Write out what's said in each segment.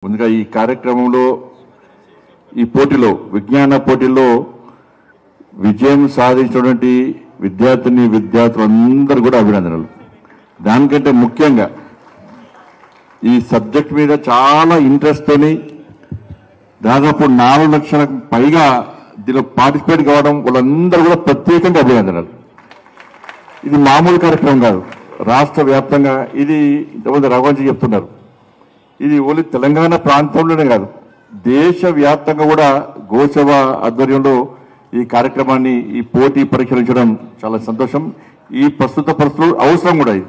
ముందుగా ఈ కార్యక్రమంలో ఈ పోటీలో విజ్ఞాన పోటీలో విజయం సాధించినటువంటి విద్యార్థులందరూ కూడా అభినందనలు. దానికంటే ముఖ్యంగా ఈ సబ్జెక్ట్ మీద చాలా ఇంట్రెస్ట్ తోని దాదాపు 4 లక్షలకు పైగా దీనిలో పార్టిసిపేట్ కావడం వాళ్ళందరూ కూడా ప్రత్యేకంగా అభినందనలు. ఇది మామూలు కార్యక్రమం కాదు, రాష్ట్ర వ్యాప్తంగా ఇది ఇంతమంది రఘువంశీ చెప్తున్నారు. ఇది ఓన్లీ తెలంగాణ ప్రాంతంలోనే కాదు, దేశవ్యాప్తంగా కూడా గోసభ ఆధ్వర్యంలో ఈ కార్యక్రమాన్ని ఈ పోటీ పరిశీలించడం చాలా సంతోషం. ఈ ప్రస్తుత పరిస్థితులు అవసరం కూడా. ఇది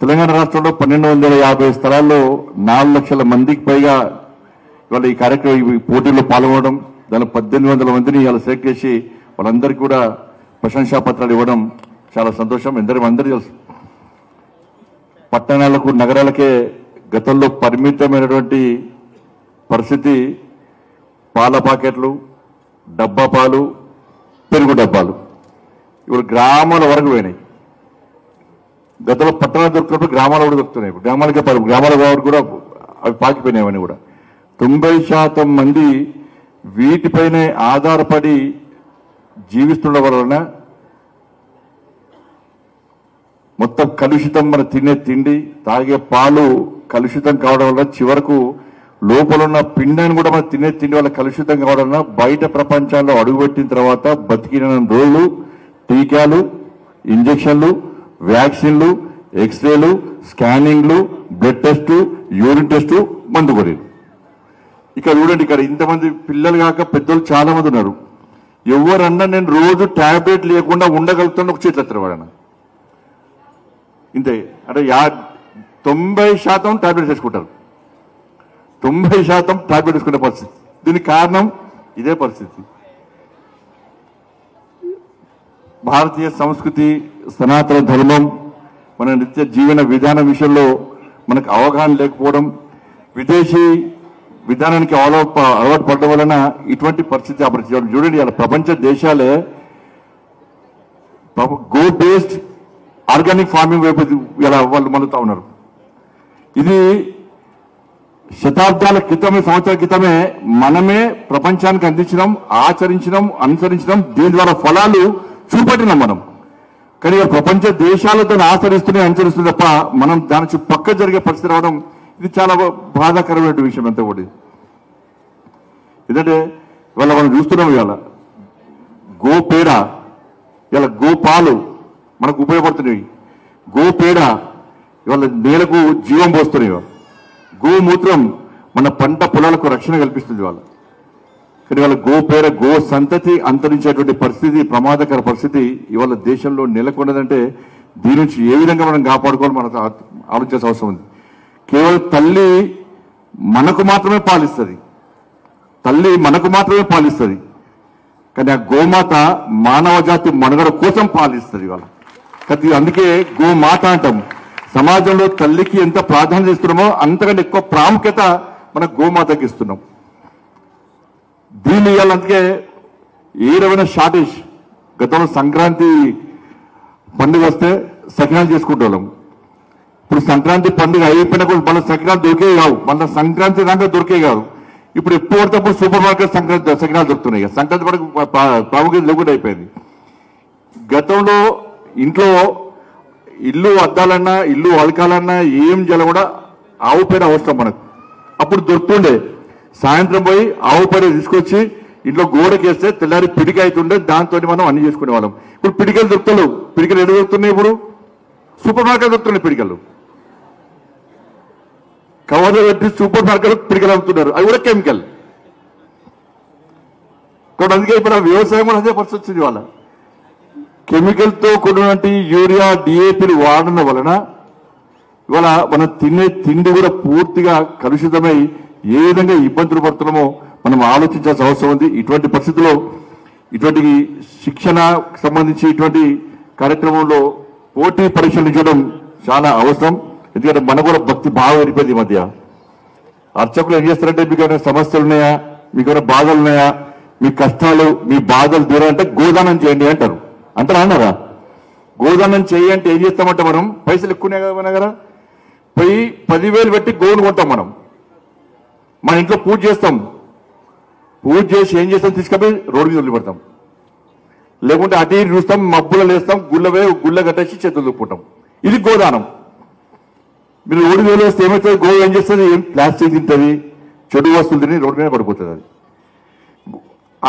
తెలంగాణ రాష్ట్రంలో 1250 స్థలాల్లో 4 లక్షల మందికి పైగా ఇవాళ ఈ కార్యక్రమం ఈ పోటీల్లో పాల్గొనడం, దానిలో 1800 మందిని ఇవాళ సెలెక్ట్ చేసి వాళ్ళందరికీ కూడా ప్రశంసా పత్రాలు ఇవ్వడం చాలా సంతోషం. అందరికీ తెలుసు, పట్టణాలకు నగరాలకే గతంలో పరిమితమైనటువంటి పరిస్థితి. పాల ప్యాకెట్లు, డబ్బా పాలు, పెరుగు డబ్బాలు ఇప్పుడు గ్రామాల వరకు పోయినాయి. గతంలో పట్టణాలు దొరుకుతున్నప్పుడు గ్రామాలు కూడా దొరుకుతున్నాయి. గ్రామాల వరకు కూడా అవి పాకిపోయినాయి. అవన్నీ కూడా 90% మంది వీటిపైనే ఆధారపడి జీవిస్తుండడం వలన మొత్తం కలుషితం. మన తినే తిండి, తాగే పాలు కలుషితం కావడం వల్ల చివరకు లోపల ఉన్న పిండాన్ని కూడా మనం తినే తిండి వల్ల కలుషితం కావడం వల్ల బయట ప్రపంచాల్లో అడుగుపెట్టిన తర్వాత బతికిన రోజులు టీకాలు, ఇంజక్షన్లు, వ్యాక్సిన్లు, ఎక్స్రేలు, స్కానింగ్లు, బ్లడ్ టెస్టు, యూరిన్ టెస్టు, మందు కొరీలు. ఇక్కడ చూడండి, ఇక్కడ ఇంతమంది పిల్లలు కాక పెద్దలు చాలా మంది ఉన్నారు. ఎవరన్నా నేను రోజు టాబ్లెట్ లేకుండా ఉండగలుగుతున్న ఒక చేతులు ఎత్తారు వాడన్నా. ఇంతే అంటే 90% టాబ్లెట్స్ వేసుకుంటారు. 90% టాబ్లెట్ వేసుకునే పరిస్థితి. దీనికి కారణం ఇదే పరిస్థితి. భారతీయ సంస్కృతి, సనాతన ధర్మం, మన నిత్య జీవన విధానం విషయంలో మనకు అవగాహన లేకపోవడం, విదేశీ విధానానికి అలవాటు పడడం వలన ఇటువంటి పరిస్థితి అపరిచయం. చూడండి, ఇలా ప్రపంచ దేశాలే గో బేస్డ్ ఆర్గానిక్ ఫార్మింగ్ వైపు ఇలా వాళ్ళు మలుతా ఉన్నారు. ఇది శతాబ్దాల క్రితమే, సంవత్సరాల క్రితమే మనమే ప్రపంచానికి అందించడం, ఆచరించడం, అనుసరించడం, దీని ద్వారా ఫలాలు చూపట్టినాం మనం. కానీ ప్రపంచ దేశాలు దాన్ని ఆచరిస్తున్నాయి, అనుసరిస్తుంది తప్ప మనం దాని పక్క జరిగే పరిస్థితి రావడం ఇది చాలా బాధాకరమైన విషయం. అంతా కూడా ఎందుకంటే ఇవాళ మనం చూస్తున్నాం, ఇవాళ గో పేడ, ఇవాళ గో పాలు మనకు ఉపయోగపడుతున్నాయి. గో పేడ ఇవాళ నేలకు జీవం పోస్తున్నాయి. గోమూత్రం మన పంట పొలాలకు రక్షణ కల్పిస్తుంది ఇవాళ. కానీ ఇవాళ గో పేడ, గో సంతతి అంతరించేటువంటి పరిస్థితి, ప్రమాదకర పరిస్థితి ఇవాళ దేశంలో నెలకొన్నదంటే దీని నుంచి ఏ విధంగా మనం కాపాడుకోవాలి మనకు ఆలోచించాల్సిన అవసరం ఉంది. కేవలం తల్లి మనకు మాత్రమే పాలిస్తుంది, కానీ ఆ గోమాత మానవ జాతి మనుగడ కోసం పాలిస్తుంది ఇవాళ. అందుకే గోమాత అంటాం. సమాజంలో తల్లికి ఎంత ప్రాధాన్యత ఇస్తున్నామో అంతకంటే ఎక్కువ ప్రాముఖ్యత మన గోమాతకి ఇస్తున్నాం. దీన్ని ఇవాళ అందుకే ఏ రకమైన షార్టేజ్. గతంలో సంక్రాంతి పండుగ వస్తే సకినాలు చేసుకుంటే వాళ్ళం. ఇప్పుడు సంక్రాంతి పండుగ అయిపోయినా కూడా మళ్ళీ సకినాలు దొరికే కావు, మళ్ళీ సంక్రాంతి దాంట్లో దొరికే కాదు. ఇప్పుడు ఎప్పుడు పడితే సూపర్ మార్కెట్ సకినాలు దొరుకుతున్నాయి. సంక్రాంతి పండుగ ప్రాముఖ్యత లేకుండా అయిపోయింది. గతంలో ఇంట్లో ఇల్లు అద్దాలన్నా, ఇల్లు అలకాలన్నా, ఏం చేయాలి కూడా ఆవు పేడ అవసరం మనకు. అప్పుడు దొరుకుతుండే. సాయంత్రం పోయి ఆవు పేడ తీసుకొచ్చి ఇంట్లో గోడకేస్తే తెల్లారి పిడిక అవుతుండే, దాంతో మనం అన్ని చేసుకునే వాళ్ళం. ఇప్పుడు పిడికలు దొరుకుతలేవు. పిడికలు ఎక్కడ దొరుకుతున్నాయి? ఇప్పుడు సూపర్ మార్కెట్ దొరుకుతున్నాయి పిడికలు. కవర్లో పెట్టి సూపర్ మార్కెట్ పిడికలు అమ్ముతున్నారు, అవి కూడా కెమికల్. కాబట్టి అందుకే ఇప్పుడు ఆ వ్యవసాయం కూడా అదే పరిస్థితి వచ్చింది. వాళ్ళ కెమికల్తో కూడినటువంటి యూరియా, డిఏపీలు వాడడం వలన ఇవాళ మనం తినే తిండి కూడా పూర్తిగా కలుషితమై ఏ విధంగా ఇబ్బందులు పడుతున్నామో మనం ఆలోచించాల్సిన అవసరం ఉంది. ఇటువంటి పరిస్థితుల్లో ఇటువంటి శిక్షణ సంబంధించి ఇటువంటి కార్యక్రమంలో పోటీ పరీక్షలు చేయడం చాలా అవసరం. ఎందుకంటే మనకు కూడా భక్తి బాగా వెళ్ళిపోయింది. ఈ మధ్య అర్చకులు ఏం చేస్తారంటే, మీకు ఏమైనా సమస్యలు ఉన్నాయా, మీకు ఏమైనా బాధలు ఉన్నాయా, మీ కష్టాలు, మీ బాధలు దూరాలంటే గోదానం చేయండి అంటారు. అన్నారా? గోదానం చేయంటే ఏం చేస్తామంటే మనం పైసలు ఎక్కువనే కదా మన దగ్గర, పోయి 10,000 పెట్టి గోవును కొంటాం మనం. మన ఇంట్లో పూజ చేస్తాం, పూజ చేసి ఏం చేస్తాం, తీసుకపోయి రోడ్డు మీద వదిలిపెడతాం. లేకుంటే అటు ఇటు చూస్తాం, మబ్బులు లేస్తాం, గుళ్ళ కట్టేసి చేతులు దుప్పుకుంటాం. ఇది గోదానం. మీరు రోడ్డు మీద వేస్తే ఏమవుతుంది, గో ఏం చేస్తుంది, ఏం ప్లాస్టిక్ తింటుంది, చెడు వస్తువులు తిని రోడ్డు మీద పడిపోతుంది. అది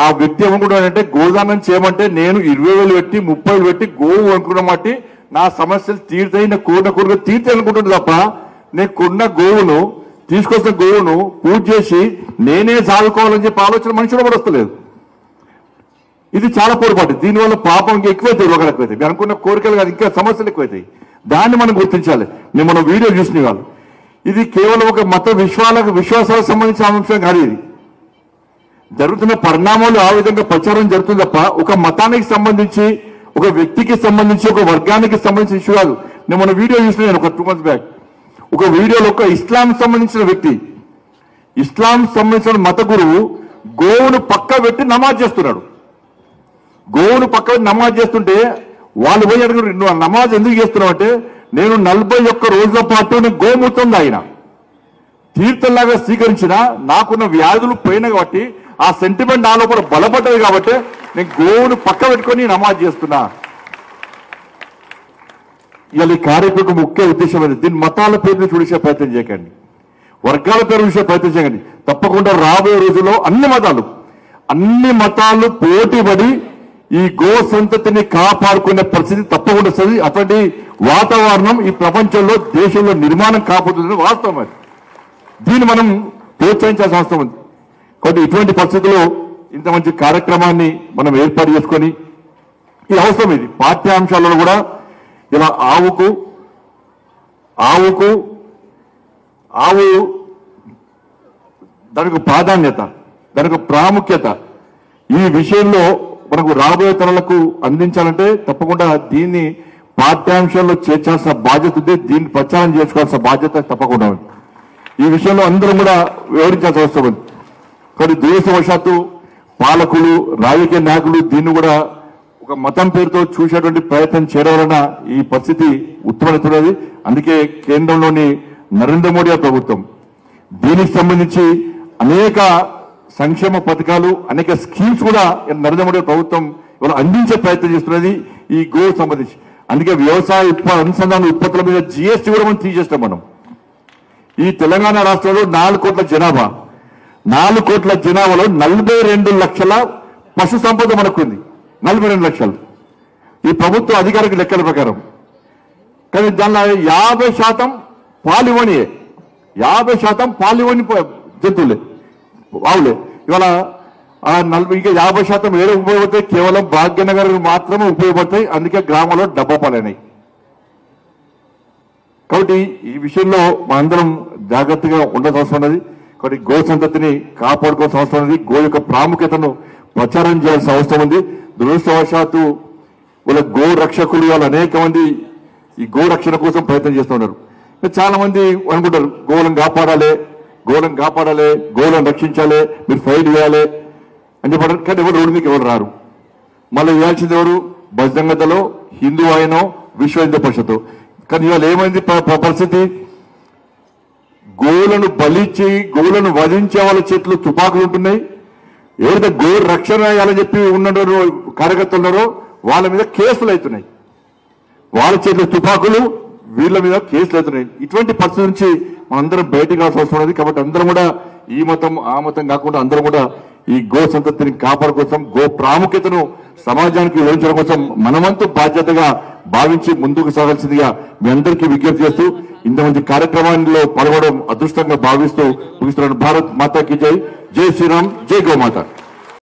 ఆ వ్యక్తి ఏమనుకుంటాడంటే గోదానం చేయమంటే నేను 20,000 పెట్టి 30,000 పెట్టి గోవు అనుకున్న మట్టి నా సమస్యలు తీరుతాయి, నా కోరిక తీరుతాయి అనుకుంటుంది తప్ప నేను కొన్న గోవును తీసుకొచ్చిన గోవును పూజ చేసి నేనే సాదుకోవాలని చెప్పి ఆలోచన మనిషిలో కూడా వస్తలేదు. ఇది చాలా పొరపాటు. దీనివల్ల పాపం ఇంకా ఎక్కువైతాయి, రోగాలు ఎక్కువైతాయి. మీరు అనుకున్న కోరికలు కాదు, ఇంకా సమస్యలు ఎక్కువైతాయి. దాన్ని మనం గుర్తించాలి. నేను మన వీడియో చూసిన వాళ్ళు, ఇది కేవలం ఒక మత విశ్వాసాలకు సంబంధించిన అంశం కాదు. ఇది జరుగుతున్న పరిణామాలు ఆ విధంగా ప్రచారం జరుగుతుంది తప్ప ఒక మతానికి సంబంధించి, ఒక వ్యక్తికి సంబంధించి, ఒక వర్గానికి సంబంధించిన ఇష్యూ కాదు. నేను మన వీడియో చూసిన ఒక 2 months బ్యాక్ ఒక వీడియోలో ఒక ఇస్లాం సంబంధించిన వ్యక్తి, ఇస్లాం సంబంధించిన మత గురువు గోవును పక్క పెట్టి నమాజ్ చేస్తున్నాడు. గోవును పక్క పెట్టి నమాజ్ చేస్తుంటే వాళ్ళు పోయి అడుగురు, నువ్వు నమాజ్ ఎందుకు చేస్తున్నావు అంటే, నేను 41 రోజుల పాటు నేను గోమూత్రం తాగిన, తీర్థంలాగా స్వీకరించిన, నాకున్న వ్యాధులు పోయినా కాబట్టి ఆ సెంటిమెంట్ నా లోపల బలపడ్డది కాబట్టి నేను గోవును పక్క పెట్టుకొని నమాజ్ చేస్తున్నా. ఇవాళ ఈ కార్యక్రమం ముఖ్య ఉద్దేశం అనేది, దీని మతాల పేరుని చూసే ప్రయత్నం చేయకండి, వర్గాల పేరు చూసే ప్రయత్నం చేయకండి. తప్పకుండా రాబోయే రోజుల్లో అన్ని మతాలు పోటీపడి ఈ గో సంతతిని కాపాడుకునే పరిస్థితి తప్పకుండా వస్తుంది. అటువంటి వాతావరణం ఈ ప్రపంచంలో, దేశంలో నిర్మాణం కాకపోతుందని వాస్తవం. అది దీన్ని మనం ప్రోత్సహించాల్సిన అవసరం ఉంది. కాబట్టి ఇటువంటి పరిస్థితుల్లో ఇంత మంచి కార్యక్రమాన్ని మనం ఏర్పాటు చేసుకొని, ఇది అవసరం. ఇది పాఠ్యాంశాలలో కూడా ఇలా ఆవు దానికి ప్రాధాన్యత, దానికి ప్రాముఖ్యత ఈ విషయంలో మనకు రాబోయే తరాలకు అందించాలంటే తప్పకుండా దీన్ని పాఠ్యాంశాల్లో చేర్చాల్సిన బాధ్యత ఉంది. దీన్ని ప్రచారం చేసుకోవాల్సిన బాధ్యత తప్పకుండా ఉంది. ఈ విషయంలో అందరం కూడా వివరించాల్సిన అవసరం ఉంది. కానీ దురదృష్టవశాత్తు పాలకులు, రాజకీయ నాయకులు దీన్ని కూడా ఒక మతం పేరుతో చూసేటువంటి ప్రయత్నం చేయడం వలన ఈ పరిస్థితి ఉత్పన్నవుతున్నది. అందుకే కేంద్రంలోని నరేంద్ర మోడీ ప్రభుత్వం దీనికి సంబంధించి అనేక సంక్షేమ పథకాలు, అనేక స్కీమ్స్ కూడా నరేంద్ర మోడీ ప్రభుత్వం ఇవాళ అందించే ప్రయత్నం చేస్తున్నది ఈ గో సంబంధించి. అందుకే వ్యవసాయ అనుసంధాన ఉత్పత్తుల మీద GST కూడా మనం తీసేస్తాం. మనం ఈ తెలంగాణ రాష్ట్రంలో 4 కోట్ల జనాభా, 4 కోట్ల జనాభాలో 42 లక్షల పశు సంపద మనకుంది. 42 లక్షలు ఈ ప్రభుత్వ అధికారిక లెక్కల ప్రకారం. కానీ దానిలో 50% పాలివనియే, 50% పాలివని జంతువులే, ఆవులే. ఇవాళ ఆ 50% వేరే ఉపయోగపడతాయి, కేవలం భాగ్యనగర్ మాత్రమే ఉపయోగపడతాయి. అందుకే గ్రామంలో డబ్బా పాలైనాయి. కాబట్టి ఈ విషయంలో మనందరం జాగ్రత్తగా ఉండాల్సిన అవసరం ఉన్నది. కాబట్టి గో సంతతిని కాపాడుకోవాల్సిన అవసరం ఉంది. గో యొక్క ప్రాముఖ్యతను ప్రచారం చేయాల్సిన అవసరం ఉంది. దురదృష్టవశాత్తు వాళ్ళ గో రక్షకులు వాళ్ళు అనేక మంది ఈ గో రక్షణ కోసం ప్రయత్నం చేస్తున్నారు. చాలా మంది అనుకుంటారు గోవులను కాపాడాలి, గోవులను రక్షించాలి, మీరు ఫైట్ చేయాలి అని చెప్పారు. కానీ ఎవరు రోడ్డు మీకు ఎవరు రారు. మళ్ళీ వేయాల్సింది ఎవరు, బజరంగ దళం, హిందూ ఆయనో, విశ్వ హిందూ పరిషత్. కానీ ఇవాళ ఏమైంది పరిస్థితి, గోవులను బలిచ్చి గోవులను వధించే వాళ్ళ చేతులు తుపాకులు ఉంటున్నాయి. ఎవరైతే గో రక్షణ చేయాలని చెప్పి ఉన్నారో కార్యకర్తలు ఉన్నారో వాళ్ళ మీద కేసులు అవుతున్నాయి. వాళ్ళ చేతుల తుపాకులు, వీళ్ళ మీద కేసులు అవుతున్నాయి. ఇటువంటి పరిస్థితి నుంచి మనందరం బయటకు రావాల్సిన అవసరం ఉంది. కాబట్టి అందరం కూడా ఈ మతం ఆ మతం కాకుండా అందరం కూడా ఈ గో సంతతిని కాపాడు కోసం, గో ప్రాముఖ్యతను సమాజానికి వివరించడం కోసం మనమంతు బాధ్యతగా భావించి ముందుకు సాగాల్సిందిగా మీ అందరికీ విజ్ఞప్తి చేస్తూ ఇంతమంది కార్యక్రమాల్లో పాల్గొనడం అదృష్టంగా భావిస్తూ ముగిస్తున్నాను. భారత్ మాతాకి జై, జై శ్రీరామ్, జై గోమాత.